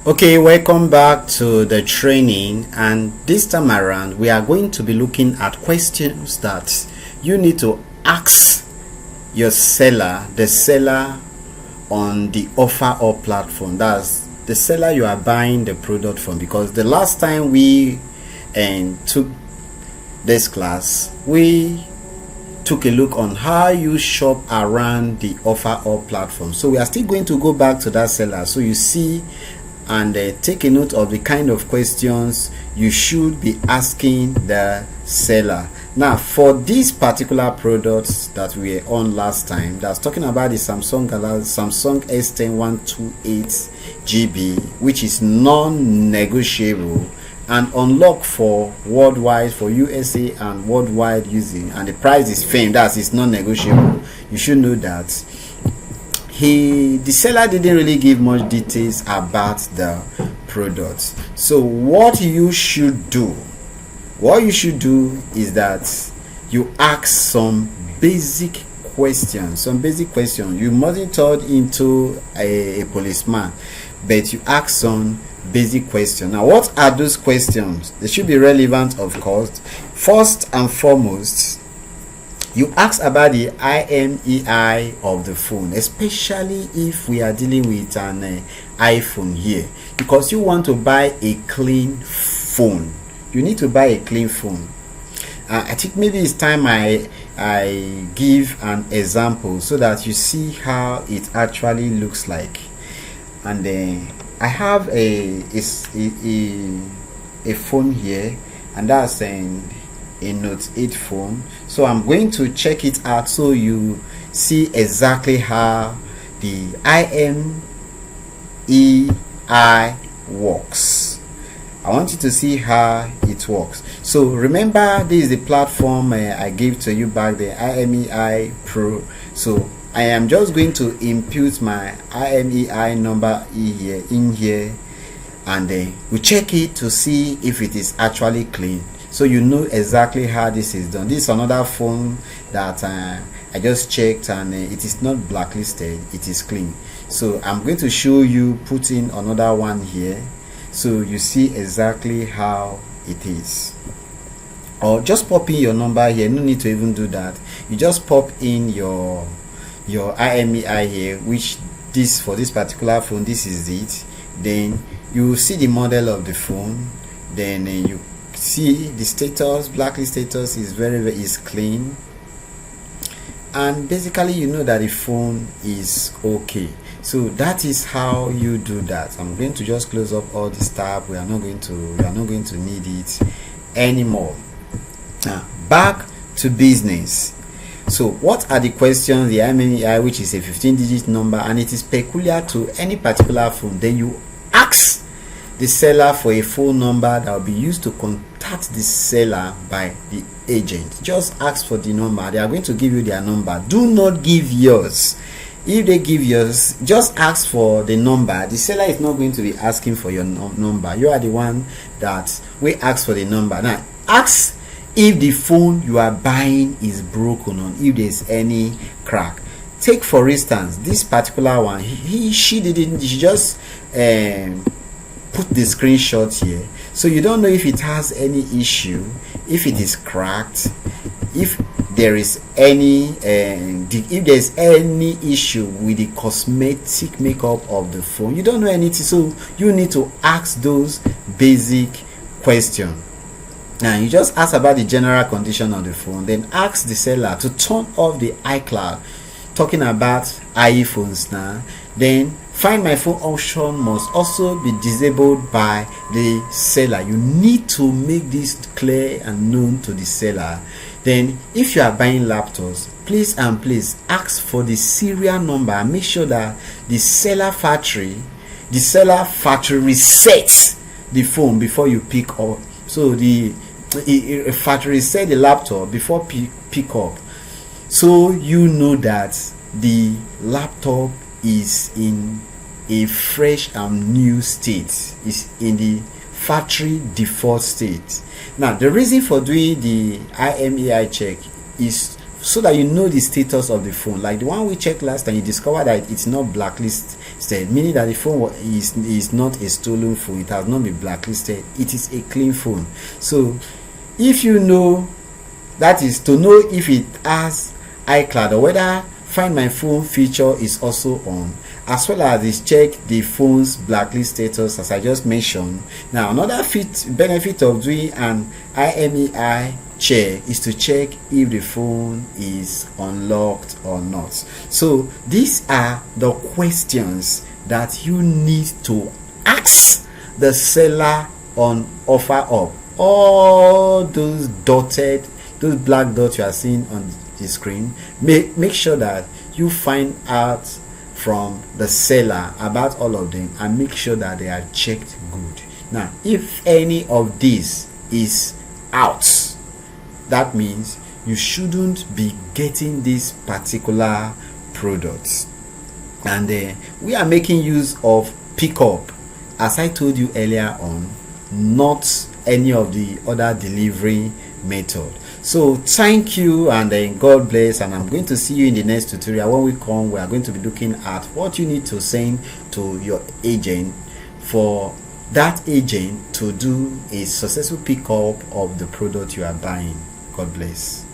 Okay, welcome back to the training, and this time around we are going to be looking at questions that you need to ask your seller, the seller on the OfferUp platform. That's the seller you are buying the product from, because the last time we took this class, we took a look on how you shop around the OfferUp platform. So we are still going to go back to that seller so you see and take a note of the kind of questions you should be asking the seller. Now, for these particular products that we were on last time, that's talking about the Samsung S10 128 GB, which is non-negotiable and unlocked for worldwide, for USA and worldwide using, and the price is firm, that is non-negotiable. You should know that. The seller didn't really give much details about the products. So what you should do is that you ask some basic questions. You mustn't turn into a policeman, but you ask some basic questions. Now, what are those questions? They should be relevant, of course. First and foremost, you ask about the IMEI of the phone, especially if we are dealing with an iPhone here, because you want to buy a clean phone. You need to buy a clean phone. I think maybe it's time I give an example so that you see how it actually looks like. And I have a phone here, and that's a Note 8 phone. So I'm going to check it out so you see exactly how the IMEI works. I want you to see how it works. So remember, this is the platform I gave to you back, the IMEI Pro. So I am just going to input my IMEI number in here, and we check it to see if it is actually clean, so you know exactly how this is done. This is another phone that I just checked, and it is not blacklisted, it is clean. So I'm going to show you putting another one here so you see exactly how it is. Or just pop in your number here, no need to even do that. You just pop in your IMEI here, which this, for this particular phone, this is it. Then you see the model of the phone, then you see the status. Blacklist status is is clean, and basically you know that the phone is okay. So that is how you do that. I'm going to just close up all this tab. We are not going to need it anymore. Now back to business. So what are the questions? The IMEI, which is a 15-digit number, and it is peculiar to any particular phone. Then you ask the seller for a phone number that will be used to contact the seller by the agent. Just ask for the number. They are going to give you their number. Do not give yours. If they give yours, just ask for the number. The seller is not going to be asking for your number. You are the one that we ask for the number. Now ask if the phone you are buying is broken, or if there's any crack. Take for instance this particular one. She just put the screenshot here, so you don't know if it has any issue, if it is cracked, if there is any if there's any issue with the cosmetic makeup of the phone. You don't know anything, so you need to ask those basic questions. Now you just ask about the general condition of the phone, then ask the seller to turn off the iCloud. Talking about iPhones now, then find my phone option must also be disabled by the seller. You need to make this clear and known to the seller. Then if you are buying laptops, please ask for the serial number and make sure that the seller factory resets the phone before you pick up. So the factory reset the laptop before pick up, so you know that the laptop is in a fresh and new state, is in the factory default state. Now the reason for doing the IMEI check is so that you know the status of the phone. Like the one we checked last time, you discover that it's not blacklist blacklisted, meaning that the phone is not a stolen phone. It has not been blacklisted. It is a clean phone. So if you know, that is to know if it has iCloud or whether Find My Phone feature is also on, as well as this check the phone's blacklist status, as I just mentioned. Now another benefit of doing an IMEI check is to check if the phone is unlocked or not. So these are the questions that you need to ask the seller on OfferUp. All those black dots you are seeing on the screen, make sure that you find out from the seller about all of them and make sure that they are checked good. Now if any of this is out, that means you shouldn't be getting this particular product. And we are making use of pickup, as I told you earlier on, not any of the other delivery method. So thank you, and God bless, and I'm going to see you in the next tutorial. When we come, we are going to be looking at what you need to send to your agent for that agent to do a successful pickup of the product you are buying. God bless.